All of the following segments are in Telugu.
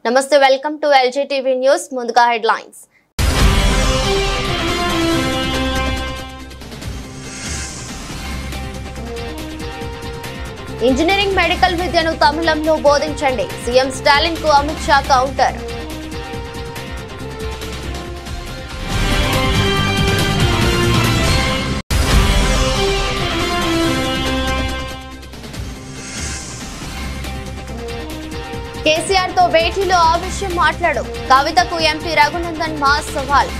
నమస్తే welcome to LG TV news ముందుగా హెడ్లైన్స్ ఇంజనీరింగ్ మెడికల్ విద్యను తమిళంలో బోధించండి సీఎం స్టాలిన్ కు అమిత్ షా కౌంటర్ కేసీఆర్ తో భేటీలో ఆ విషయం మాట్లాడు కవితకు ఎంపీ రఘునందన్ మాస్ సవాల్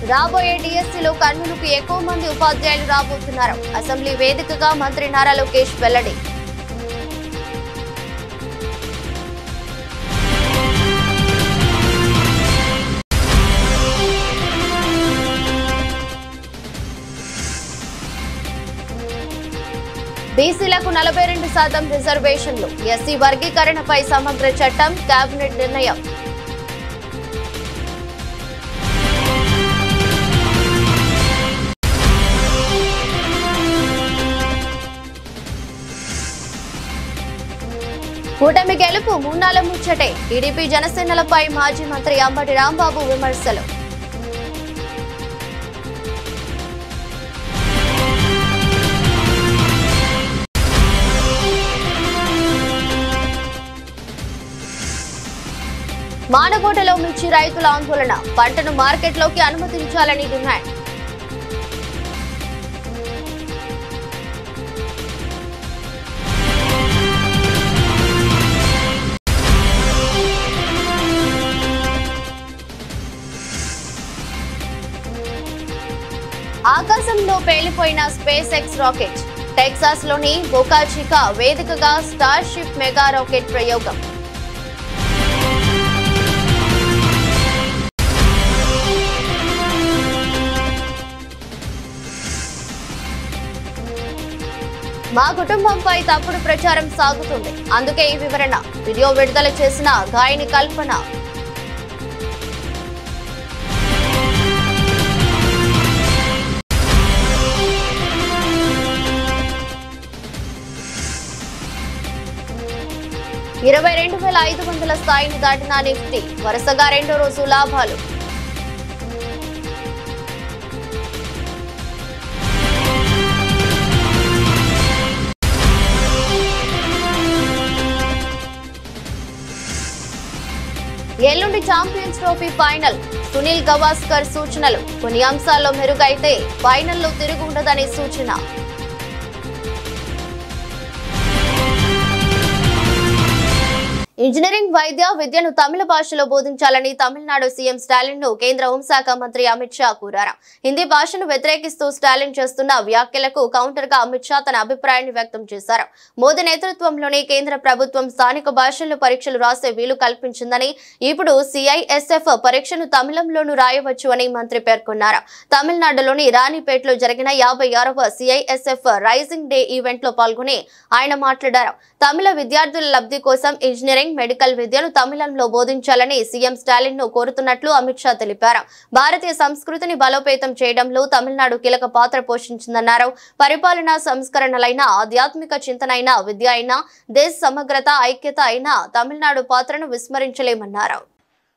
రాబోయే డిఎస్సీలో కర్నూలుకు ఎక్కువ మంది ఉపాధ్యాయులు రాబోతున్నారు అసెంబ్లీ వేదికగా మంత్రి నారా లోకేష్ వెల్లడి బీసీలకు 42% రిజర్వేషన్లు ఎస్సీ వర్గీకరణపై సమగ్ర చట్టం కేబినెట్ నిర్ణయం కూటమి గెలుపు మూన్నాల ముచ్చటే టీడీపీ జనసేనలపై మాజీ మంత్రి అంబటి రాంబాబు విమర్శలు మానకోటలో మిర్చి రైతుల ఆందోళన పంటను మార్కెట్లోకి అనుమతించాలని డిమాండ్ ఆకాశంలో పేలిపోయిన స్పేస్ ఎక్స్ రాకెట్ టెక్సాస్ లోని బోకా చికా వేదికగా స్టార్ షిప్ మెగా రాకెట్ ప్రయోగం మా కుటుంబంపై తప్పుడు ప్రచారం సాగుతుంది అందుకే ఈ వివరణ వీడియో విడుదల చేసిన గాయని కల్పన $22,500 స్థాయిని దాటిన నిఫ్టీ వరుసగా రెండో రోజు లాభాలు ఎల్లుండి champions trophy final Sunil Gavaskar సూచనలు కొన్ని అంశాల్లో మెరుగైతే ఫైనల్లో తిరుగు ఉండదని సూచన ఇంజనీరింగ్ వైద్య విద్యను తమిళ భాషలో బోధించాలని తమిళనాడు సీఎం స్టాలిన్ ను కేంద్ర హోంశాఖ మంత్రి అమిత్ షా కోరారు హిందీ భాషను వ్యతిరేకిస్తూ స్టాలిన్ చేస్తున్న వ్యాఖ్యలకు కౌంటర్ గా అమిత్ షా తన అభిప్రాయాన్ని వ్యక్తం చేశారు మోదీ నేతృత్వంలోని కేంద్ర ప్రభుత్వం స్థానిక భాషల్లో పరీక్షలు రాసే వీలు కల్పించిందని ఇప్పుడు సిఐఎస్ఎఫ్ పరీక్షను తమిళంలోనూ రాయవచ్చు అని మంత్రి పేర్కొన్నారు తమిళనాడులోని రాణిపేటలో జరిగిన 56వ సిఐఎస్ఎఫ్ రైజింగ్ డే ఈవెంట్ లో పాల్గొని ఆయన మాట్లాడారు తమిళ విద్యార్థుల లబ్ధి కోసం ఇంజనీరింగ్ మెడికల్ విద్యను తమిళంలో బోధించాలని సీఎం స్టాలిన్ ను కోరుతున్నట్లు అమిత్ షా తెలిపారు భారతీయ సంస్కృతిని బలోపేతం చేయడంలో తమిళనాడు కీలక పాత్ర పోషించిందన్నారు పరిపాలనా సంస్కరణలైన ఆధ్యాత్మిక చింతన అయిన విద్య అయినా దేశ సమగ్రత ఐక్యత అయినా తమిళనాడు పాత్రను విస్మరించలేమన్నారు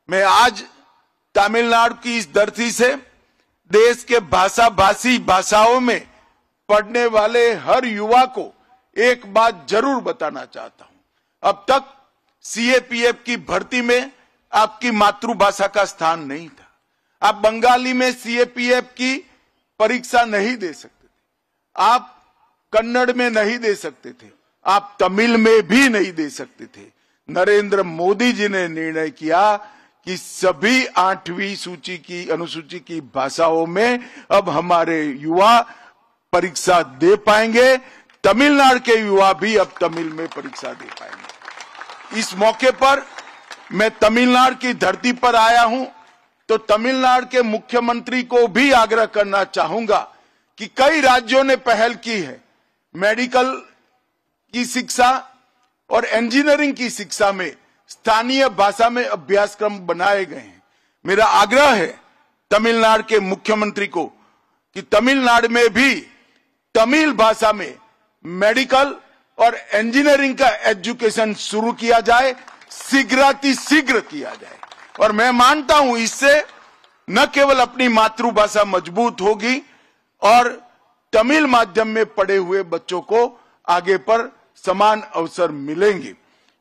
मैं आज तमिलनाडु की इस धरती से देश के भाषी भाषाओं में पढ़ने वाले हर युवा को एक बात जरूर बताना चाहता हूं अब तक सीएपीएफ की भर्ती में आपकी मातृभाषा का स्थान नहीं था आप बंगाली में सीएपीएफ की परीक्षा नहीं दे सकते थे आप कन्नड़ में नहीं दे सकते थे आप तमिल में भी नहीं दे सकते थे नरेंद्र मोदी जी ने निर्णय किया कि सभी 8वीं सूची की अनुसूची की भाषाओं में अब हमारे युवा परीक्षा दे पाएंगे तमिलनाडु के युवा भी अब तमिल में परीक्षा दे पाएंगे इस मौके पर मैं तमिलनाडु की धरती पर आया हूं तो तमिलनाडु के मुख्यमंत्री को भी आग्रह करना चाहूंगा कि कई राज्यों ने पहल की है मेडिकल की शिक्षा और इंजीनियरिंग की शिक्षा में स्थानीय भाषा में अभ्यासक्रम बनाए गए हैं। मेरा आग्रह है तमिलनाडु के मुख्यमंत्री को कि तमिलनाडु में भी तमिल भाषा में मेडिकल और इंजीनियरिंग का एजुकेशन शुरू किया जाए, शीघ्र किया जाए। और मैं मानता हूं इससे न केवल अपनी मातृभाषा मजबूत होगी और तमिल माध्यम में पढ़े हुए बच्चों को आगे पर समान अवसर मिलेंगे।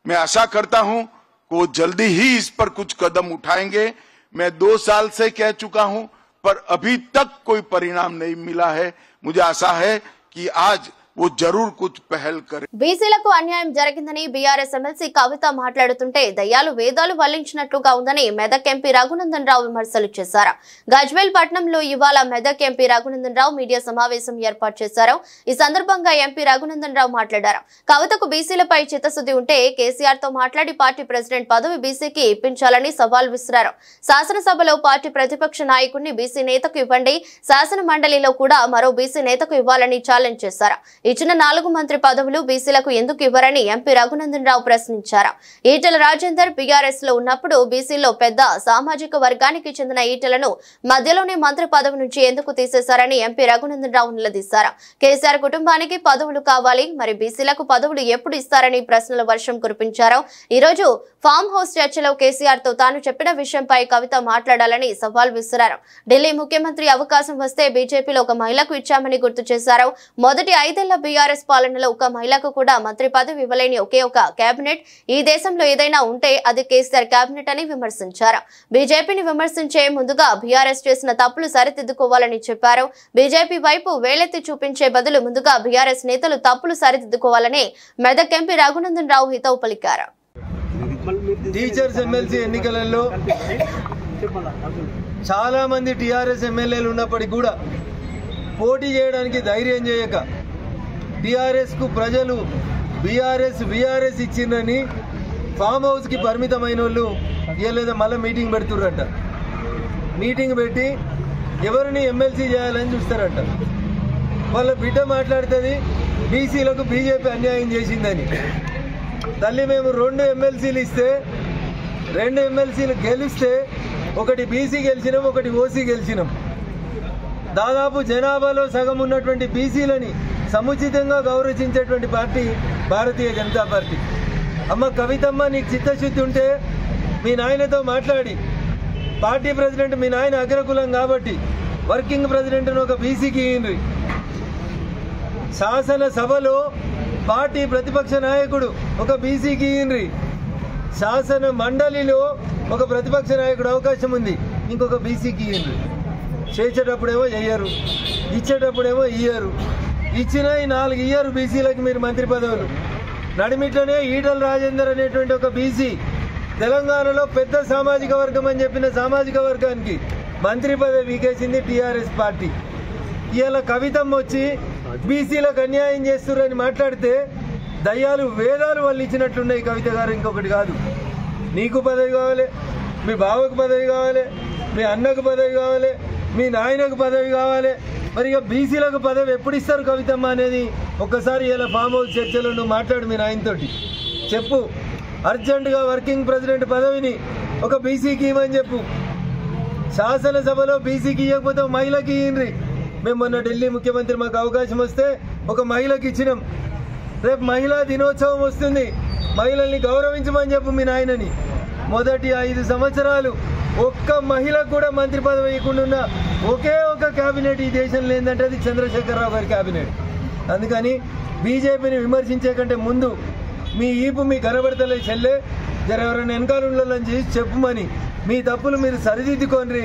मैं आशा करता हूं कि वो जल्दी ही इस पर कुछ कदम उठाएंगे। मैं 2 साल से कह चुका हूं, पर अभी तक कोई परिणाम नहीं मिला है। मुझे आशा है कि आज वो जरूर कुछ पहल करे। బీసీలకు అన్యాయం జరిగిందని బీఆర్ఎస్ ఎమ్మెల్సీ కవిత మాట్లాడుతుంటే దయ్యాలు వేదాలు వల్లించినట్లుగా ఉందని మెదక్ ఎంపీ రఘునందన్ రావు విమర్శలు చేశారు. గజ్వేల్ పట్టణంలో ఇవాళ మెదక్ ఎంపీ రఘునందన్ రావు మీడియా సమావేశం ఏర్పాటు చేశారు. ఈ సందర్భంగా ఎంపీ రఘునందన్ రావు మాట్లాడారు. కవితకు బీసీలపై చిత్తశుద్ధి ఉంటే కేసీఆర్ తో మాట్లాడి పార్టీ ప్రెసిడెంట్ పదవి బీసీకి ఇప్పించాలని సవాల్ విసిరారు. శాసనసభలో పార్టీ ప్రతిపక్ష నాయకుడిని బీసీ నేతకు ఇవ్వండి, శాసన మండలిలో కూడా మరో బీసీ నేతకు ఇవ్వాలని ఛాలెంజ్ చేశారు. ఇచ్చిన 4 మంత్రి పదవులు బీసీలకు ఎందుకు ఇవ్వరని ఎంపీ రఘునందన్ రావు ప్రశ్నించారు. ఈటెల రాజేందర్ బీఆర్ఎస్ లో ఉన్నప్పుడు బీసీలో పెద్ద సామాజిక వర్గానికి చెందిన ఈటెలను మధ్యలోనే మంత్రి పదవి నుంచి ఎందుకు తీసేశారని ఎంపీ రఘునందన్ రావు నిలదీశారు. కేసీఆర్ కుటుంబానికి పదవులు కావాలి, మరి బీసీలకు పదవులు ఎప్పుడు ఇస్తారని ప్రశ్నల వర్షం కురిపించారు. ఈ రోజు ఫామ్ హౌస్ చర్చలో కేసీఆర్ తో తాను చెప్పిన విషయంపై కవిత మాట్లాడాలని సవాల్ విసిరారు. ఢిల్లీ ముఖ్యమంత్రి అవకాశం వస్తే బీజేపీలో ఒక మహిళకు ఇచ్చామని గుర్తు చేశారు. మొదటి 5 ఏళ్ల బీఆర్ఎస్ పాలనలో ఒక మహిళకు కూడా మంత్రి పదవి ఇవ్వలేని ఒకే ఒక కేబినెట్ ఈ దేశంలో ఏదైనా ఉంటే అది కేసీఆర్ కేబినెట్ అని విమర్శించారు. బీజేపీని విమర్శించే ముందుగా బీఆర్ఎస్ చేసిన తప్పులు సరిదిద్దుకోవాలని చెప్పారు. బీజేపీ వైపు వేలెత్తి చూపించే బదులు ముందుగా బీఆర్ఎస్ నేతలు తప్పులు సరిదిద్దుకోవాలని మెదక్ ఎంపీ రఘునందన్ రావు హితవు పలికారు. టీచర్స్ ఎమ్మెల్సీ ఎన్నికలలో చాలా మంది టీఆర్ఎస్ ఎమ్మెల్యేలు ఉన్నప్పటికీ కూడా పోటీ చేయడానికి ధైర్యం చేయక టీఆర్ఎస్ కు ప్రజలు బీఆర్ఎస్ ఇచ్చిందని ఫామ్ హౌస్ కి పరిమితమైన వాళ్ళు ఇవ్వలేదా మళ్ళీ మీటింగ్ పెడుతుర్రంట. మీటింగ్ పెట్టి ఎవరిని ఎమ్మెల్సీ చేయాలని చూస్తారంట. వాళ్ళ బిడ్డ మాట్లాడుతుంది బీసీలకు బీజేపీ అన్యాయం చేసిందని. తల్లి మేము 2 ఎమ్మెల్సీలు ఇస్తే 2 ఎమ్మెల్సీలు గెలిస్తే ఒకటి బీసీ గెలిచినాం, ఒకటి ఓసీ గెలిచినాం. దాదాపు జనాభాలో సగం ఉన్నటువంటి బీసీలని సముచితంగా గౌరవించేటువంటి పార్టీ భారతీయ జనతా పార్టీ. అమ్మ కవితమ్మ, నీకు చిత్తశుద్ధి ఉంటే మీ నాయనతో మాట్లాడి పార్టీ ప్రెసిడెంట్ మీ నాయన అగ్రకులం కాబట్టి వర్కింగ్ ప్రెసిడెంట్ ఒక బీసీకి ఇయ్యండి. శాసనసభలో పార్టీ ప్రతిపక్ష నాయకుడు ఒక బీసీకి ఇయ్యండి. శాసన మండలిలో ఒక ప్రతిపక్ష నాయకుడు అవకాశం ఉంది, ఇంకొక బీసీకి ఇయ్యండి. చేసేటప్పుడేమో చెయ్యరు, ఇచ్చేటప్పుడేమో ఇయ్యరు. ఇచ్చిన ఈ 4 ఇయ్యరు బీసీలకు మీరు మంత్రి పదవులు. నడిమిట్లోనే ఈటల రాజేందర్ అనేటువంటి ఒక బీసీ తెలంగాణలో పెద్ద సామాజిక వర్గం అని చెప్పిన సామాజిక వర్గానికి మంత్రి పదవి వీకేసింది టీఆర్ఎస్ పార్టీ. ఇవాళ కవితమ్మ వచ్చి బీసీలకు అన్యాయం చేస్తున్నారని మాట్లాడితే దయ్యాలు వేదాలు వాళ్ళు ఇచ్చినట్లున్నాయి. కవిత గారు ఇంకొకటి కాదు, నీకు పదవి కావాలి, మీ బావకు పదవి కావాలి, మీ అన్నకు పదవి కావాలి, మీ నాయనకు పదవి కావాలి. మరి ఇక బీసీలకు పదవి ఎప్పుడు ఇస్తారు కవితమ్మ అనేది ఒక్కసారి ఇలా ఫామ్ హౌస్ చర్చలో నువ్వు మాట్లాడు. మీ నాయనతోటి చెప్పు, అర్జెంటుగా వర్కింగ్ ప్రెసిడెంట్ పదవిని ఒక బీసీకి ఇవ్వని చెప్పు. శాసనసభలో బీసీకి ఇవ్వకపోతే మహిళకి ఇయ్యండి. మేము మొన్న ఢిల్లీ ముఖ్యమంత్రి మాకు అవకాశం వస్తే ఒక మహిళకి ఇచ్చినాం. రేపు మహిళా దినోత్సవం వస్తుంది, మహిళల్ని గౌరవించమని చెప్పు మీ నాయనని. మొదటి 5 సంవత్సరాలు ఒక్క మహిళకు కూడా మంత్రి పదవి ఇవ్వకుండా ఉన్న ఒకే ఒక కేబినెట్ ఈ దేశంలో ఏంటంటే అది చంద్రశేఖరరావు గారి కేబినెట్. అందుకని బీజేపీని విమర్శించే కంటే ముందు మీ ఈపు మీ కనబడతలే చెల్లె జర ఎవరైనా వెనకాల ఉండాలని చేసి చెప్పుమని మీ తప్పులు మీరు సరిదిద్దుకోండి.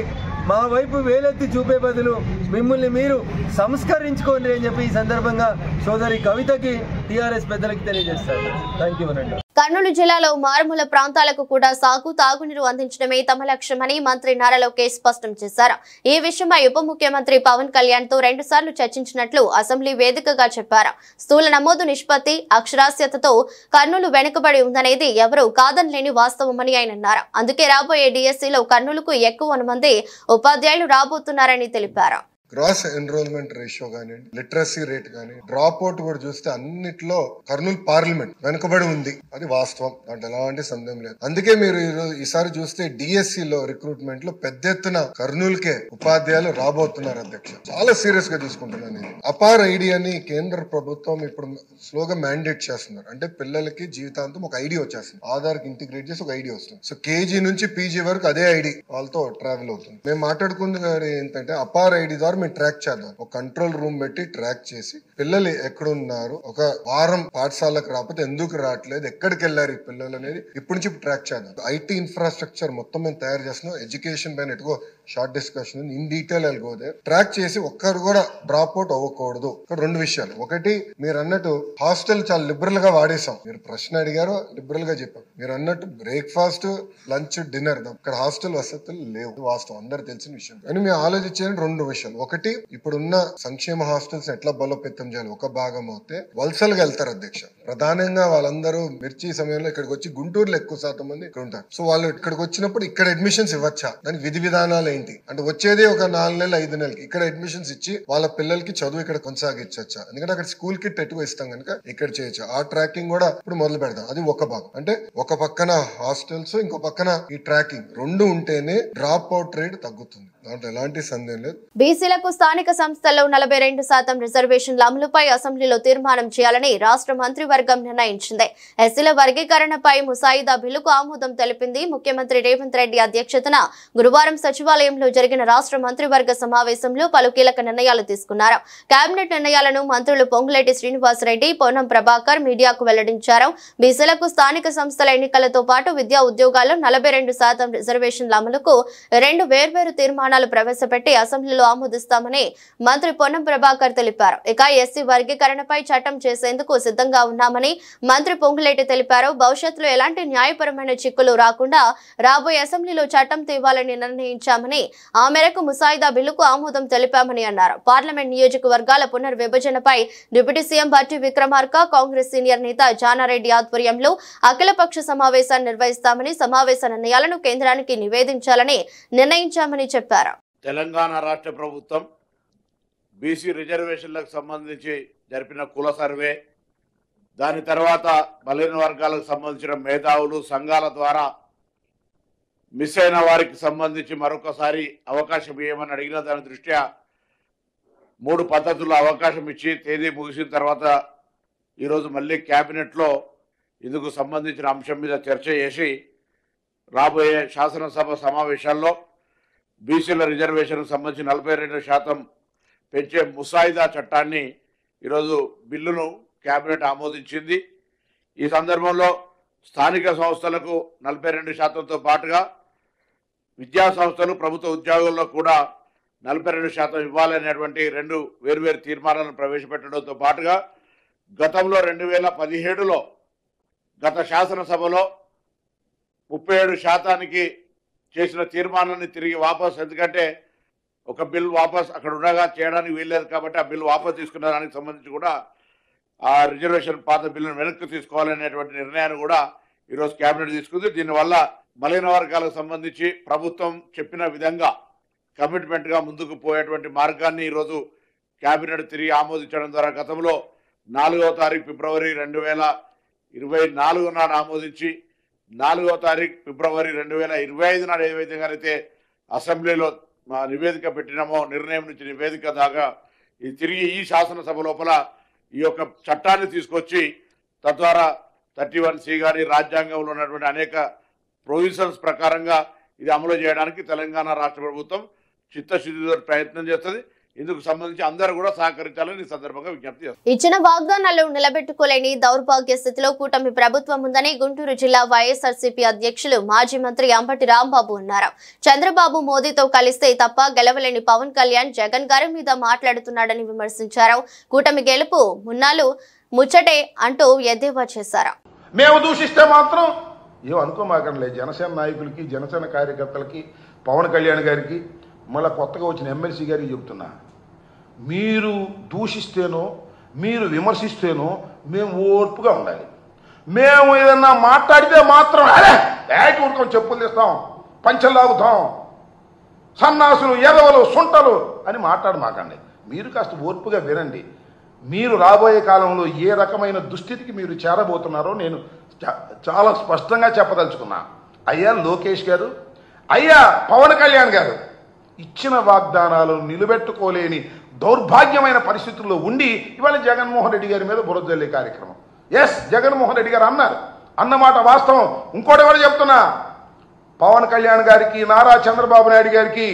మా వైపు వేలెత్తి చూపే బదులు మిమ్మల్ని మీరు సంస్కరించుకోండి అని చెప్పి ఈ సందర్భంగా సోదరి కవితకి టీఆర్ఎస్ పెద్దలకి తెలియజేస్తారు. థ్యాంక్ యూ అనండి. కర్నూలు జిల్లాలో మారుమూల ప్రాంతాలకు కూడా సాగు తాగునీరు అందించడమే తమ లక్ష్యమని మంత్రి నారా లోకేష్ స్పష్టం చేశారు. ఈ విషయమై ఉప ముఖ్యమంత్రి పవన్ కళ్యాణ్ తో 2 సార్లు చర్చించినట్లు అసెంబ్లీ వేదికగా చెప్పారు. స్థూల నమోదు నిష్పత్తి, అక్షరాస్యతతో కర్నూలు వెనుకబడి ఉందనేది ఎవరూ కాదనలేని వాస్తవమని ఆయన అన్నారు. అందుకే రాబోయే డిఎస్సీలో కర్నూలుకు ఎక్కువ మంది ఉపాధ్యాయులు రాబోతున్నారని తెలిపారు. గ్రాస్ ఎన్రోల్మెంట్ రేషియో కానీ, లిటరసీ రేట్ కానీ, డ్రాప్ అవుట్ కూడా చూస్తే అన్నిట్లో కర్నూలు పార్లమెంట్ వెనుకబడి ఉంది. అది వాస్తవం, దాంట్లో ఎలాంటి సందేహం లేదు. అందుకే మీరు ఈసారి చూస్తే డిఎస్సి లో రిక్రూట్మెంట్ లో పెద్ద ఎత్తున కర్నూలుకే ఉపాధ్యాయులు రాబోతున్నారు అధ్యక్ష. చాలా సీరియస్ గా తీసుకుంటున్నాను ఇది. అపార్ ఐడి అని కేంద్ర ప్రభుత్వం ఇప్పుడు స్లోగా మ్యాండేట్ చేస్తున్నారు. అంటే పిల్లలకి జీవితాంతం ఒక ఐడి వచ్చేస్తుంది, ఆధార్ కి ఇంటిగ్రేట్ చేసి ఒక ఐడి వస్తుంది. సో కేజీ నుంచి పీజీ వరకు అదే ఐడి వాళ్ళతో ట్రావెల్ అవుతుంది. మేము మాట్లాడుకుంది ఏంటంటే అపార్ ఐడి ద్వారా మేము ట్రాక్ చేద్దాం. ఒక కంట్రోల్ రూమ్ పెట్టి ట్రాక్ చేసి పిల్లలు ఎక్కడున్నారు, ఒక వారం పాఠశాలకు రాకపోతే ఎందుకు రావట్లేదు, ఎక్కడికి వెళ్ళారు ఈ పిల్లలు అనేది ఇప్పటి నుంచి ట్రాక్ చేద్దాం. ఐటీ ఇన్ఫ్రాస్ట్రక్చర్ మొత్తం మేము తయారు చేస్తున్నాం. ఎడ్యుకేషన్ పైన ఎటుకో షార్ట్ డిస్కషన్ ఇన్ డీటెయిల్ వెళ్ళిపోతే ట్రాక్ చేసి ఒక్కరు కూడా డ్రాప్ అవుట్ అవ్వకూడదు. ఇక్కడ రెండు విషయాలు. ఒకటి, మీరు అన్నట్టు హాస్టల్ చాలా లిబరల్ గా వాడేసాం. మీరు ప్రశ్న అడిగారు, లిబరల్ గా చెప్పాం. మీరు అన్నట్టు బ్రేక్ఫాస్ట్, లంచ్, డిన్నర్ ఇక్కడ హాస్టల్ వసతులు లేవు, వాస్తవం, అందరు తెలిసిన విషయం. కానీ మేము ఆలోచించే రెండు విషయాలు. ఒకటి, ఇప్పుడున్న సంక్షేమ హాస్టల్స్ ఎట్లా బలోపేతం చేయాలి. ఒక భాగం అయితే వలసలుగా వెళ్తారు అధ్యక్ష. ప్రధానంగా వాళ్ళందరూ మిర్చి సమయంలో ఇక్కడికి వచ్చి, గుంటూరులో ఎక్కువ శాతం మంది ఇక్కడ ఉంటారు. సో వాళ్ళు ఇక్కడికి వచ్చినప్పుడు ఇక్కడ అడ్మిషన్స్ ఇవ్వచ్చా, దానికి విధి విధానాలు ఏంటి అంటే వచ్చేది ఒక 4 నెలలు 5 నెలలకి ఇక్కడ అడ్మిషన్స్ ఇచ్చి వాళ్ళ పిల్లలకి చదువు ఇక్కడ కొనసాగించచ్చా. ఎందుకంటే అక్కడ స్కూల్ కిట్ ఎక్కువ ఇస్తాం కనుక ఇక్కడ చేయొచ్చు. ఆ ట్రాకింగ్ కూడా ఇప్పుడు మొదలు పెడతాం. అది ఒక భాగం. అంటే ఒక పక్కన హాస్టల్స్, ఇంకో పక్కన ఈ ట్రాకింగ్ రెండు ఉంటేనే డ్రాప్ అవుట్ రేట్ తగ్గుతుంది. దాంట్లో ఎలాంటి సందేహం లేదు. బీసీలకు స్థానిక సంస్థల్లో 42% రిజర్వేషన్ల అమలుపై అసెంబ్లీలో తీర్మానం చేయాలని రాష్ట్ర మంత్రివర్గం నిర్ణయించింది. ఎస్సీల వర్గీకరణపై ముసాయిదా బిల్లుకు ఆమోదం తెలిపింది. ముఖ్యమంత్రి రేవంత్ రెడ్డి అధ్యక్షతన గురువారం సచివాలయంలో జరిగిన రాష్ట్ర మంత్రివర్గ సమావేశంలో పలు కీలక నిర్ణయాలు తీసుకున్నారు. కేబినెట్ నిర్ణయాలను మంత్రులు పొంగులేటి శ్రీనివాసరెడ్డి, పొన్నం ప్రభాకర్ మీడియాకు వెల్లడించారు. బీసీలకు స్థానిక సంస్థల ఎన్నికలతో పాటు విద్యా ఉద్యోగాల్లో 42% రిజర్వేషన్ల అమలుకు 2 వేర్వేరు తీర్మానాలు ప్రవేశపెట్టి అసెంబ్లీలో ఆమోదిస్తామని మంత్రి పొన్నం ప్రభాకర్ తెలిపారు. ఇక ఎస్సీ వర్గీకరణపై చట్టం చేసేందుకు సిద్ధంగా ఉన్నామని మంత్రి పొంగులేటి తెలిపారు. భవిష్యత్తులో ఎలాంటి న్యాయపరమైన చిక్కులు రాకుండా రాబోయే అసెంబ్లీలో చట్టం తేవాలని నిర్ణయించామని, ఆ మేరకు ముసాయిదా బిల్లుకు ఆమోదం తెలిపామని అన్నారు. పార్లమెంట్ నియోజకవర్గాల పునర్విభజనపై deputy CM Bhatti Vikramarka, Congress senior నేత జానారెడ్డి ఆధ్వర్యంలో అఖిలపక్ష సమావేశాన్ని నిర్వహిస్తామని, సమావేశ నిర్ణయాలను కేంద్రానికి నివేదించాలని నిర్ణయించామని చెప్పారు. తెలంగాణ రాష్ట్ర ప్రభుత్వం బీసీ రిజర్వేషన్లకు సంబంధించి జరిపిన కుల సర్వే, దాని తర్వాత బలహీన వర్గాలకు సంబంధించిన మేధావులు సంఘాల ద్వారా మిస్ అయిన వారికి సంబంధించి మరొకసారి అవకాశం ఇవ్వమని అడిగిన దాని దృష్ట్యా 3 పద్ధతుల్లో అవకాశం ఇచ్చి తేదీ ముగిసిన తర్వాత ఈరోజు మళ్ళీ క్యాబినెట్లో ఇందుకు సంబంధించిన అంశం మీద చర్చ చేసి రాబోయే శాసనసభ సమావేశాల్లో బీసీల రిజర్వేషన్కు సంబంధించి 42% పెంచే ముసాయిదా చట్టాన్ని ఈరోజు బిల్లును క్యాబినెట్ ఆమోదించింది. ఈ సందర్భంలో స్థానిక సంస్థలకు 42%తో పాటుగా విద్యా సంస్థలు, ప్రభుత్వ ఉద్యోగుల్లో కూడా 42% ఇవ్వాలనేటువంటి 2 వేర్వేరు తీర్మానాలను ప్రవేశపెట్టడంతో పాటుగా గతంలో 2017లో గత శాసనసభలో 37% చేసిన తీర్మానాన్ని తిరిగి వాపస్, ఎందుకంటే ఒక బిల్ వాపస్ అక్కడ ఉండగా చేయడానికి వీల్లేదు కాబట్టి ఆ బిల్ వాపస్ తీసుకున్న దానికి సంబంధించి కూడా ఆ రిజర్వేషన్ పాత బిల్లును వెనక్కి తీసుకోవాలనేటువంటి నిర్ణయాన్ని కూడా ఈరోజు కేబినెట్ తీసుకుంది. దీనివల్ల బలహీన వర్గాలకు సంబంధించి ప్రభుత్వం చెప్పిన విధంగా కమిట్మెంట్గా ముందుకు పోయేటువంటి మార్గాన్ని ఈరోజు కేబినెట్ తిరిగి ఆమోదించడం ద్వారా గతంలో 4వ తారీఖు ఫిబ్రవరి 2024 నాడు ఆమోదించి 4వ తారీఖు ఫిబ్రవరి 2025 నాడు ఏ విధంగానైతే అసెంబ్లీలో నివేదిక పెట్టినామో, నిర్ణయం నుంచి నివేదిక దాకా ఇది తిరిగి ఈ శాసనసభ లోపల ఈ యొక్క చట్టాన్ని తీసుకొచ్చి తద్వారా 31C కానీ రాజ్యాంగంలో ఉన్నటువంటి అనేక ప్రొవిజన్స్ ప్రకారంగా ఇది అమలు చేయడానికి తెలంగాణ రాష్ట్ర ప్రభుత్వం చిత్తశుద్ధితో ప్రయత్నం చేస్తుంది. ఇందుకు సంబంధించి అందరూ కూడా సహకరించాలని ఈ సందర్భంగా విజ్ఞప్తి చేస్తారు. ఇచ్చిన వాగ్దానాలు నిలబెట్టుకోలేని దౌర్భాగ్య స్థితిలో కూటమి ప్రభుత్వం ఉందని గుంటూరు జిల్లా వైఎస్ఆర్సీపీ అధ్యక్షులు మాజీ మంత్రి అంబటి రాంబాబు అన్నారు. చంద్రబాబు మోదీతో కలిస్తే తప్ప గెలవలేని పవన్ కళ్యాణ్ జగన్ గారి మీద మాట్లాడుతున్నాడని విమర్శించారు. కూటమి గెలుపు మున్నాలు ముచ్చటే అంటూ ఎద్దేవా చేశారు. మేము దూషిస్తే మాత్రం ఏం అనుకోమాకండి. జనసేన నాయకులకి, జనసేన కార్యకర్తలకి, పవన్ కళ్యాణ్ గారికి, మళ్ళీ కొత్తగా వచ్చిన ఎమ్మెల్సీ గారికి చెప్తున్నా, మీరు దూషిస్తేనో మీరు విమర్శిస్తేనో మేము ఓర్పుగా ఉండాలి. మేము ఏదన్నా మాట్లాడితే మాత్రం ఊరుకోం, చెప్పులు తీస్తాం, పంచలు లాగుతాం. సన్నాసులు, ఎదవలు, సుంటలు అని మాట్లాడమాకండి. మీరు కాస్త ఓర్పుగా వినండి. మీరు రాబోయే కాలంలో ఏ రకమైన దుస్థితికి మీరు చేరబోతున్నారో నేను చాలా స్పష్టంగా చెప్పదలుచుకున్నా. అయ్యా లోకేష్ గారు, అయ్యా పవన్ కళ్యాణ్ గారు, ఇచ్చిన వాగ్దానాలు నిలబెట్టుకోలేని దౌర్భాగ్యమైన పరిస్థితుల్లో ఉండి ఇవాళ జగన్మోహన్ రెడ్డి గారి మీద బురద జల్లే కార్యక్రమం. ఎస్, జగన్మోహన్ రెడ్డి గారు అన్నారు, అన్నమాట వాస్తవం. ఇంకోటి ఎవరు చెప్తున్నా, పవన్ కళ్యాణ్ గారికి, నారా చంద్రబాబు నాయుడు గారికి,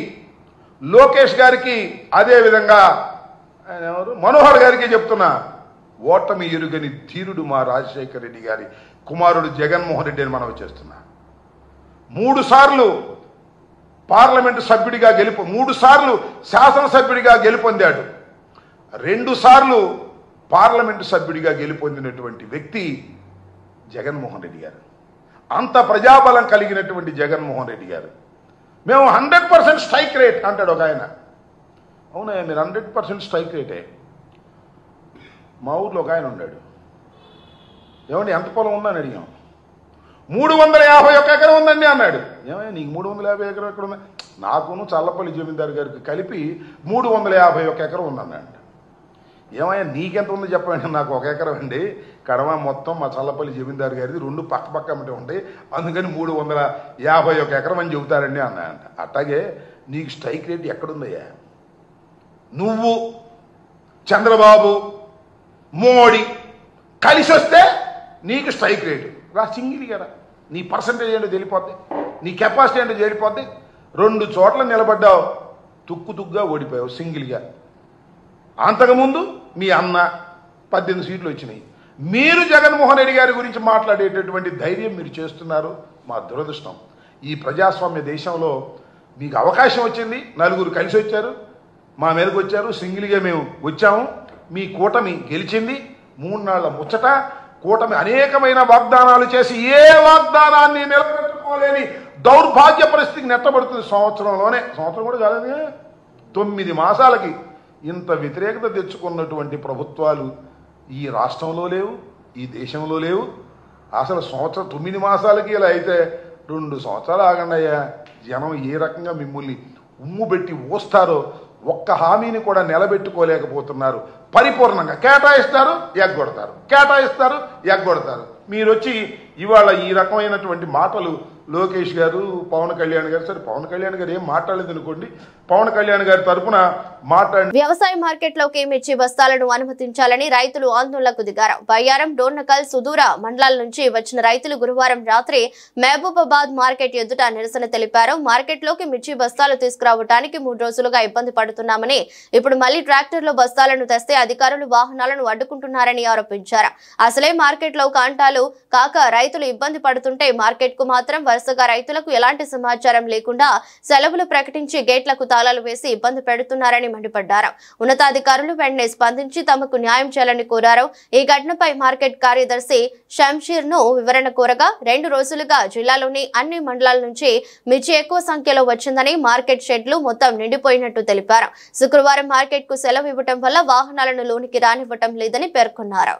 లోకేష్ గారికి, అదేవిధంగా ఎవరు మనోహర్ గారికి చెప్తున్నా, ఓటమి ఎరుగని ధీరుడు మా రాజశేఖర రెడ్డి గారి కుమారుడు జగన్మోహన్ రెడ్డి అని మనం చేస్తున్నా. 3 సార్లు పార్లమెంటు సభ్యుడిగా 3 సార్లు శాసనసభ్యుడిగా గెలుపొందాడు. 2 సార్లు పార్లమెంటు సభ్యుడిగా గెలుపొందినటువంటి వ్యక్తి జగన్మోహన్ రెడ్డి గారు. అంత ప్రజాబలం కలిగినటువంటి జగన్మోహన్ రెడ్డి గారు, మేము 100% స్ట్రైక్ రేట్ అంటాడు ఒక ఆయన. అవునా, మీరు 100% స్ట్రైక్ రేటే. మా ఊర్లో ఒక ఆయన ఉన్నాడు, ఏమండి ఎంత పొలం ఉందని అడిగాం. 351 ఎకరం ఉందండి అన్నాడు. ఏమయ్యా నీకు 350 ఎకరం ఎక్కడ ఉంది? నాకును చల్లపల్లి జమీందారు గారికి కలిపి 351 ఎకరం ఉందన్నాడు. ఏమయ్యా నీకెంత ఉంది చెప్పండి. నాకు 1 ఎకరం అండి, కడమ మొత్తం మా చల్లపల్లి జమీందారు గారిది 2 పక్క అమ్మటే ఉండే, అందుకని 351 ఎకరం అని చెబుతారండి అన్నాయంట. అట్లాగే నీకు స్ట్రైక్ రేట్ ఎక్కడుందయ్యా? నువ్వు చంద్రబాబు మోడీ కలిసి వస్తే నీకు స్ట్రైక్ రేటు రా, సింగిల్ కదా. నీ పర్సంటేజ్ ఏంటో తెలిపోద్ది, నీ కెపాసిటీ ఏంటో తెలిపోద్ది. 2 చోట్ల నిలబడ్డావు, తుక్కుగా ఓడిపోయావు సింగిల్గా. అంతకుముందు మీ అన్న 18 సీట్లు వచ్చినాయి. మీరు జగన్మోహన్ రెడ్డి గారి గురించి మాట్లాడేటటువంటి ధైర్యం మీరు చేస్తున్నారు. మా దురదృష్టం, ఈ ప్రజాస్వామ్య దేశంలో మీకు అవకాశం వచ్చింది, 4 కలిసి వచ్చారు, మా మీదకి వచ్చారు, సింగిల్గా మేము వచ్చాము. మీ కూటమి గెలిచింది. 3 నాళ్ల ముచ్చట. కూటమి అనేకమైన వాగ్దానాలు చేసి ఏ వాగ్దానాన్ని నిలబెట్టుకోలేని దౌర్భాగ్య పరిస్థితికి నెట్టబడుతుంది. సంవత్సరం కూడా కాలేదు, 9 మాసాలకి ఇంత వ్యతిరేకత తెచ్చుకున్నటువంటి ప్రభుత్వాలు ఈ రాష్ట్రంలో లేవు, ఈ దేశంలో లేవు. అసలు 9 మాసాలకి ఇలా అయితే 2 సంవత్సరాలు ఆగండి అయ్యా. జనం ఏ రకంగా మిమ్మల్ని ఉమ్ము పెట్టి ఊస్తారో, ఒక్క హామీని కూడా నిలబెట్టుకోలేకపోతున్నారు. పరిపూర్ణంగా కేటాయిస్తారు, ఎగ్గొడతారు, కేటాయిస్తారు, ఎగ్గొడతారు. మీరు వచ్చి ఇవాళ ఈ రకమైనటువంటి మాటలు లోకేష్ గారు, పవన్ కళ్యాణ్ గారు, సరే పవన్ కళ్యాణ్ గారు ఏం మాట్లాడలేదు అనుకోండి, పవన్ కళ్యాణ్ గారి తరఫున మాట్లాడి వ్యవసాయ మార్కెట్లోకి మిర్చి బస్తాలను అనుమతించాలని రైతులు ఆందోళనకు దిగారు. బయ్యారం, డోర్నకల్, సుదూర మండలాల నుంచి వచ్చిన రైతులు గురువారం రాత్రి మహబూబాబాద్ మార్కెట్ ఎదుట నిరసన తెలిపారు. మార్కెట్లోకి మిర్చి బస్తాలు తీసుకురావడానికి 3 రోజులుగా ఇబ్బంది పడుతున్నామని, ఇప్పుడు మళ్లీ ట్రాక్టర్లో బస్తాలను తెస్తే అధికారులు వాహనాలను అడ్డుకుంటున్నారని ఆరోపించారు. అసలే మార్కెట్లో కాంటాలు కాక రైతులు ఇబ్బంది పడుతుంటే మార్కెట్ కు మాత్రం వరుసగా రైతులకు ఎలాంటి సమాచారం లేకుండా సెలవులు ప్రకటించి గేట్లకు తాళాలు వేసి ఇబ్బంది పెడుతున్నారని మండిపడ్డారు. ఉన్నతాధికారులు వెంటనే స్పందించి తమకు న్యాయం చేయాలని కోరారు. ఈ ఘటనపై మార్కెట్ కార్యదర్శి షంషీర్ ను వివరణ కోరగా 2 రోజులుగా జిల్లాలోని అన్ని మండలాల నుంచి మిర్చి ఎక్కువ సంఖ్యలో వచ్చిందని, మార్కెట్ షెడ్లు మొత్తం నిండిపోయినట్టు తెలిపారు. శుక్రవారం మార్కెట్ కు సెలవు ఇవ్వడం వల్ల వాహనాలను లోనికి రానివ్వటం లేదని పేర్కొన్నారు.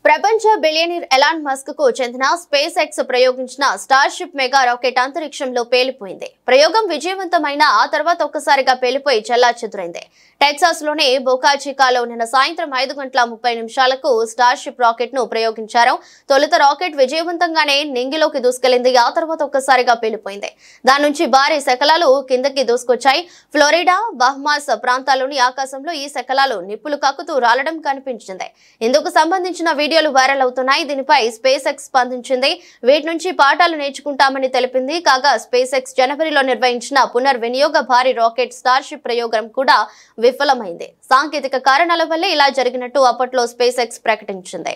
ప్రపంచ బిలియనీర్ ఎలాన్ మస్క్ కు చెందిన స్పేస్ ఎక్స్ ప్రయోగించిన స్టార్షిప్ మెగా రాకెట్ అంతరిక్షంలో పేలిపోయింది. ప్రయోగం విజయవంతమైన ఆ తర్వాత ఒక్కసారిగా పేలిపోయి చెల్లాచెదురైంది. టెక్సాస్ లోని బోకా చికాలో నిన్న సాయంత్రం 5:30 స్టార్షిప్ రాకెట్ ను ప్రయోగించారు. తొలుత రాకెట్ విజయవంతంగానే నింగిలోకి దూసుకెళ్లింది. ఆ తర్వాత ఒక్కసారిగా పేలిపోయింది. దాని నుంచి భారీ శకలాలు కిందకి దూసుకొచ్చాయి. ఫ్లోరిడా, బహమాస్ ప్రాంతాల్లోని ఆకాశంలో ఈ శకలాలు నిప్పులు కక్కుతూ రాలడం కనిపించింది. ఇందుకు సంబంధించిన వీడియోలు వైరల్ అవుతున్నాయి. దీనిపై స్పేస్ ఎక్స్ స్పందించింది. వీటి నుంచి పాఠాలు నేర్చుకుంటామని తెలిపింది. కాగా స్పేస్ ఎక్స్ జనవరిలో నిర్వహించిన పునర్వినియోగ భారీ రాకెట్ స్టార్షిప్ ప్రయోగం కూడా విఫలమైంది. సాంకేతిక కారణాల వల్లే ఇలా జరిగినట్టు అప్పట్లో స్పేస్ ఎక్స్ ప్రకటించింది.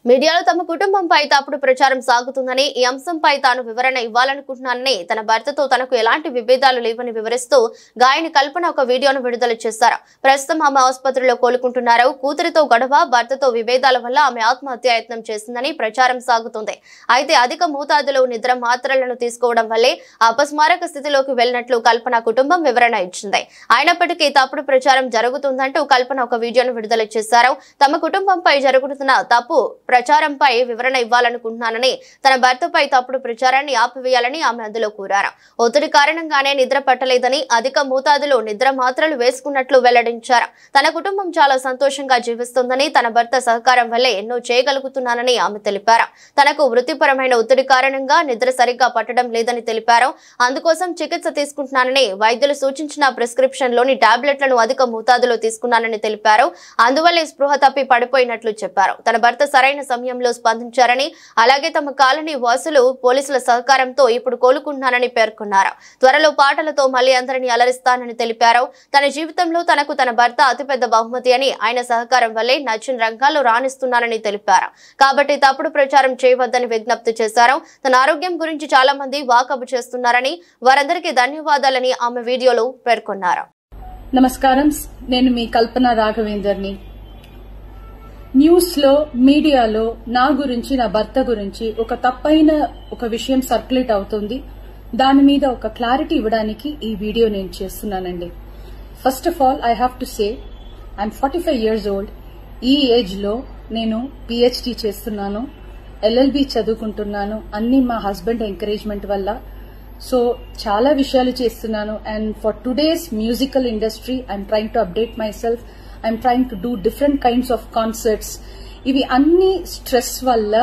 మీడియాలో తమ కుటుంబంపై తప్పుడు ప్రచారం సాగుతుందని, ఈ అంశంపై తాను వివరణ ఇవ్వాలనుకుంటున్నానని, తన భర్తతో తనకు ఎలాంటి విభేదాలు లేవని వివరిస్తూ గాయని కల్పన ఒక వీడియోను విడుదల చేశారు. ప్రస్తుతం ఆమె ఆసుపత్రిలో కోలుకుంటున్నారు. కూతురితో గొడవ, భర్తతో విభేదాల వల్ల ఆమె ఆత్మహత్యాయత్నం చేసిందని ప్రచారం సాగుతుంది. అయితే అధిక మోతాదులో నిద్ర మాత్రలను తీసుకోవడం వల్లే అపస్మారక స్థితిలోకి వెళ్లినట్లు కల్పన కుటుంబం వివరణ ఇచ్చింది. అయినప్పటికీ తప్పుడు ప్రచారం జరుగుతుందంటూ కల్పన ఒక వీడియోను విడుదల చేశారు. తమ కుటుంబంపై జరుగుతున్న తప్పు ప్రచారంపై వివరణ ఇవ్వాలనుకుంటున్నానని, తన భర్తపై తప్పుడు ప్రచారాన్ని ఆపివేయాలని ఆమె అందులో కోరారు. ఒత్తిడి కారణంగానే నిద్ర పట్టలేదని, అధిక మోతాదులో నిద్ర మాత్రలు వేసుకున్నట్లు వెల్లడించారు. తన కుటుంబం చాలా సంతోషంగా జీవిస్తుందని, తన భర్త సహకారం వల్లే ఎన్నో చేయగలుగుతున్నానని ఆమె తెలిపారు. తనకు వృత్తిపరమైన ఒత్తిడి కారణంగా నిద్ర సరిగ్గా పట్టడం లేదని తెలిపారు. అందుకోసం చికిత్స తీసుకుంటున్నానని, వైద్యులు సూచించిన ప్రిస్క్రిప్షన్ లోని టాబ్లెట్లను అధిక మోతాదులో తీసుకున్నానని తెలిపారు. అందువల్లే స్పృహ తప్పి పడిపోయినట్లు చెప్పారు. తన భర్త సరైన సమయంలో స్పందించారని, అలాగే తమ కాలనీ వాసులు పోలీసుల సహకారంతో ఇప్పుడు కోలుకుంటున్నానని పేర్కొన్నారు. త్వరలో పాటలతో మళ్లీ అందరినీ అలరిస్తానని తెలిపారు. తన జీవితంలో తనకు తన భర్త అతిపెద్ద బహుమతి అని, ఆయన సహకారం వల్లే నచ్చిన రంగాల్లో రాణిస్తున్నానని తెలిపారు. కాబట్టి తప్పుడు ప్రచారం చేయవద్దని విజ్ఞప్తి చేశారు. తన ఆరోగ్యం గురించి చాలా మంది వాకబు చేస్తున్నారని, వారందరికీ ధన్యవాదాలని ఆమె వీడియోలో పేర్కొన్నారు. నమస్కారం, నేను మీ కల్పన రాఘవేందర్ని. న్యూస్ లో, మీడియాలో నా గురించి, నా భర్త గురించి ఒక తప్పైన ఒక విషయం సర్క్యులేట్ అవుతుంది. దాని మీద ఒక క్లారిటీ ఇవ్వడానికి ఈ వీడియో నేను చేస్తున్నానండి. First of all I have to say I'm 45 years old. ఈ ఏజ్ లో నేను PhD చేస్తున్నాను, LLB చదువుకుంటున్నాను. అన్ని మా హస్బెండ్ ఎంకరేజ్మెంట్ వల్ల. సో చాలా విషయాలు చేస్తున్నాను. And for today's musical industry I'm trying to update my self. I'm trying to do different kinds of concerts. ఇవి అన్ని స్ట్రెస్ వల్ల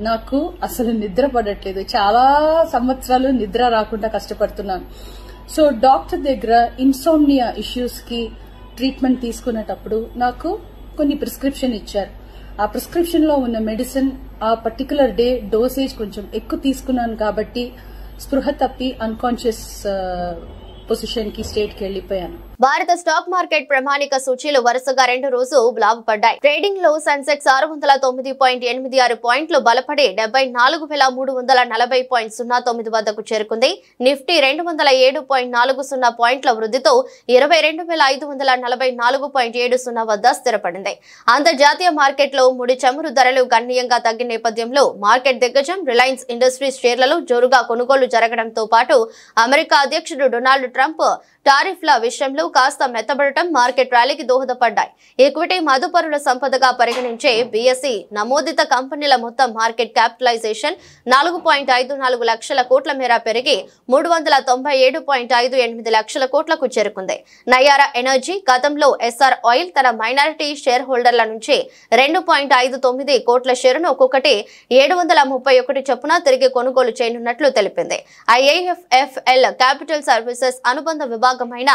నాకు అసలు నిద్ర పడట్లేదు. చాలా సంవత్సరాలు నిద్ర రాకుండా కష్టపడుతున్నాను. సో డాక్టర్ దగ్గర ఇన్సోమ్నియా ఇష్యూస్ కి ట్రీట్మెంట్ తీసుకునేటప్పుడు నాకు కొన్ని ప్రిస్క్రిప్షన్ ఇచ్చారు. ఆ ప్రిస్క్రిప్షన్ లో ఉన్న మెడిసిన్ ఆ పర్టికులర్ డే డోసేజ్ కొంచెం ఎక్కువ తీసుకున్నాను కాబట్టి స్పృహ తప్పి అన్కాన్షియస్ పొజిషన్ కి స్టేట్ కి వెళ్లిపోయాను. భారత స్టాక్ మార్కెట్ ప్రామాణిక సూచీలు వరుసగా 2 రోజులు లాభపడ్డాయి. ట్రేడింగ్ లో సెన్సెక్స్ 609.86 పాయింట్లు బలపడి 74,340.09 వద్దకు చేరుకుంది. నిఫ్టీ 207.40 పాయింట్ల వృద్ధితో 22,544.70 వద్ద స్థిరపడింది. అంతర్జాతీయ మార్కెట్లో ముడి చమురు ధరలు గణనీయంగా తగ్గిన నేపథ్యంలో మార్కెట్ దిగ్గజం రిలయన్స్ ఇండస్ట్రీస్ షేర్లలో జోరుగా కొనుగోలు జరగడంతో పాటు అమెరికా అధ్యక్షుడు డొనాల్డ్ ట్రంప్ టారిఫ్ల విషయంలో కాస్త మెత్తబడటం మార్కెట్ ర్యాలీకి దోహదపడ్డాయి. ఈక్విటీ మదుపరుల సంపదగా పరిగణించే BSE నమోదిత కంపెనీల మొత్తం మార్కెట్ క్యాపిటలైజేషన్ 4.54 లక్షల కోట్ల మేర పెరిగి 397.58 లక్షల కోట్లకు చేరుకుంది. నయారా ఎనర్జీ గతంలో ఎస్ఆర్ ఆయిల్ తన మైనారిటీ షేర్ హోల్డర్ల నుంచి 2.59 కోట్ల షేరును ఒక్కొక్కటి 731 చొప్పున తిరిగి కొనుగోలు చేయనున్నట్లు తెలిపింది. IIFL క్యాపిటల్ సర్వీసెస్ అనుబంధ విభాగమైన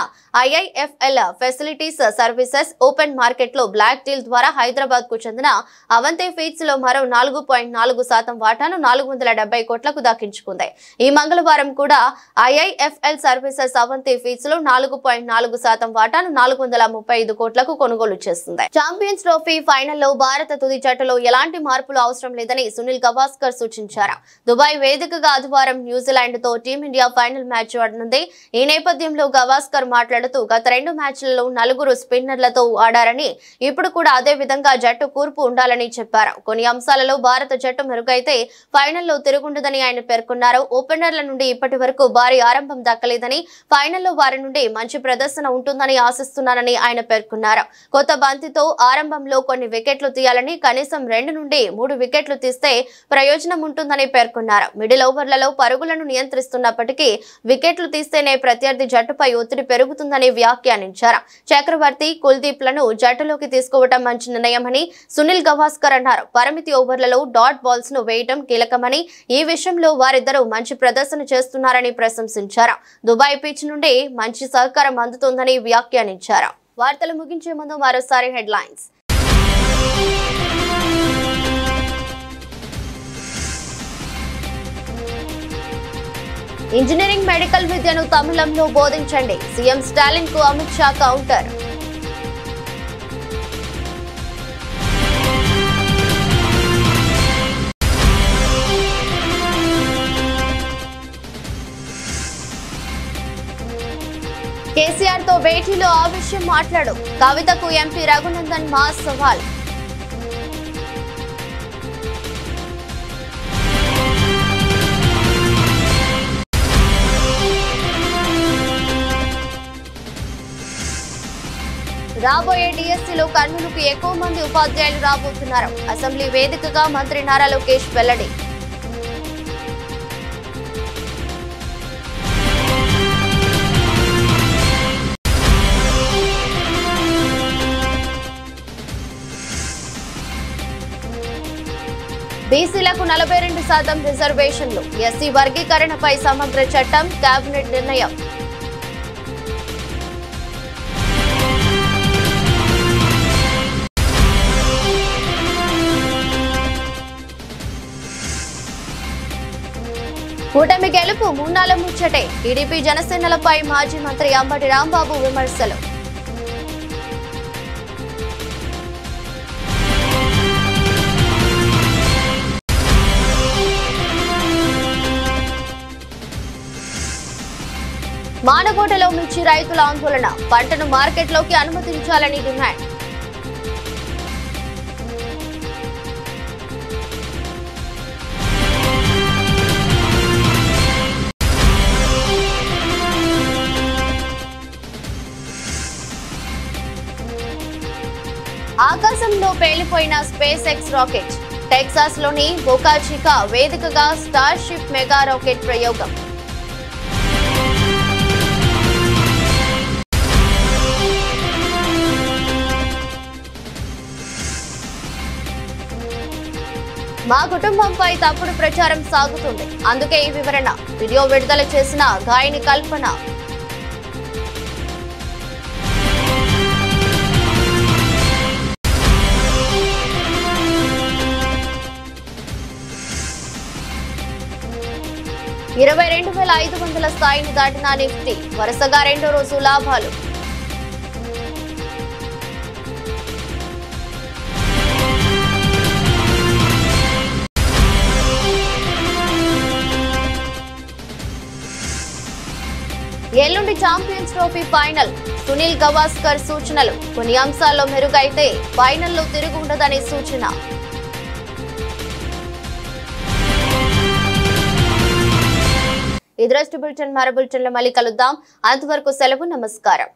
IIFL facilities services open market లో బ్లాక్ డీల్ ద్వారా హైదరాబాద్ కు చెందిన అవంతి ఫీడ్స్ లో మరో 4.4% వాటాను 470 కోట్లకు దక్కించుకుంది. ఈ మంగళవారం కూడా IIFL సర్వీసెస్ అవంతి ఫీడ్స్ లో 4.4% వాటాను 435 కోట్లకు కొనుగోలు చేస్తుంది. ఛాంపియన్స్ ట్రోఫీ ఫైనల్లో భారత తుది జట్టులో ఎలాంటి మార్పులు అవసరం లేదని సునీల్ గవాస్కర్ సూచించారు. దుబాయ్ వేదికగా ఆదివారం న్యూజిలాండ్ తో టీమిండియా ఫైనల్ మ్యాచ్ ఆడనుంది. ఈ నేపథ్యంలో గవాస్కర్ మాట్లాడుతూ గత 2 మ్యాచ్లలో 4 స్పిన్నర్లతో ఆడారని, ఇప్పుడు కూడా అదే విధంగా జట్టు కూర్పు ఉండాలని చెప్పారు. కొన్ని అంశాలలో భారత జట్టు మెరుగైతే ఫైనల్లో తిరుగుండదని ఆయన పేర్కొన్నారు. ఓపెనర్ల నుండి ఇప్పటి వరకు భారీ ఆరంభం దక్కలేదని, ఫైనల్లో వారి నుండి మంచి ప్రదర్శన ఉంటుందని ఆశిస్తున్నానని ఆయన పేర్కొన్నారు. కొత్త బంతితో ఆరంభంలో కొన్ని వికెట్లు తీయాలని, కనీసం 2 నుండి 3 వికెట్లు తీస్తే ప్రయోజనం ఉంటుందని పేర్కొన్నారు. మిడిల్ ఓవర్లలో పరుగులను నియంత్రిస్తున్నప్పటికీ వికెట్లు తీస్తేనే ప్రత్యర్థి జట్టుపై ఒత్తిడి పెరుగుతుందని వ్యాఖ్యానించారు. చక్రవర్తి, కుల్దీప్ లను జట్టులోకి తీసుకోవడం మంచి నిర్ణయమని సునీల్ గవాస్కర్ అన్నారు. పరిమితి ఓవర్లలో డాట్ బాల్స్ ను వేయడం కీలకమని, ఈ విషయంలో వారిద్దరూ మంచి ప్రదర్శన చేస్తున్నారని ప్రశంసించారు. దుబాయ్ పిచ్ నుండి మంచి సహకారం అందుతోందని వ్యాఖ్యానించారు. వార్తలు ముగించే ముందు మరోసారి హెడ్లైన్స్. ఇంజనీరింగ్ మెడికల్ విద్యను తమిళంలో బోధించండి, సీఎం స్టాలిన్ కు అమిత్ షా కౌంటర్. కేసీఆర్ తో భేటీలో ఆ విషయం మాట్లాడు. కవితకు ఎంపీ రఘునందన్ మాస్ సవాల్. రాబోయే డిఎస్సీలో కర్నూలుకు ఎక్కువ మంది ఉపాధ్యాయులు రాబోతున్నారు. అసెంబ్లీ వేదికగా మంత్రి నారా లోకేష్ వెల్లడి. బీసీలకు 42% రిజర్వేషన్లు. ఎస్సీ వర్గీకరణపై సమగ్ర చట్టం కేబినెట్ నిర్ణయం. కూటమి గెలుపు మూన్నాల ముచ్చటే. టీడీపీ జనసేనలపై మాజీ మంత్రి అంబటి రాంబాబు విమర్శలు. మానకోటలో మిర్చి రైతుల ఆందోళన. పంటను మార్కెట్లోకి అనుమతించాలని డిమాండ్. ఆకాశంలో పేలిపోయిన స్పేస్ ఎక్స్ రాకెట్. టెక్సాస్ లోని బోకా చికా వేదికగా స్టార్ షిప్ మెగా రాకెట్ ప్రయోగం. మా కుటుంబంపై తప్పుడు ప్రచారం సాగుతుంది, అందుకే ఈ వివరణ. వీడియో విడుదల చేసిన గాయని కల్పన. $22,500 స్థాయిని దాటిన నిఫ్టీ. వరుసగా రెండో రోజు లాభాలు. ఎల్లుండి champions trophy final. Sunil Gavaskar సూచనలు. కొన్ని అంశాల్లో మెరుగైతే ఫైనల్లో తిరుగు ఉండదనే సూచన. ఈ దృష్టి బులెటిన్ మరో బులెటిన్లో మళ్ళీ కలుద్దాం. అంతవరకు సెలవు. నమస్కారం.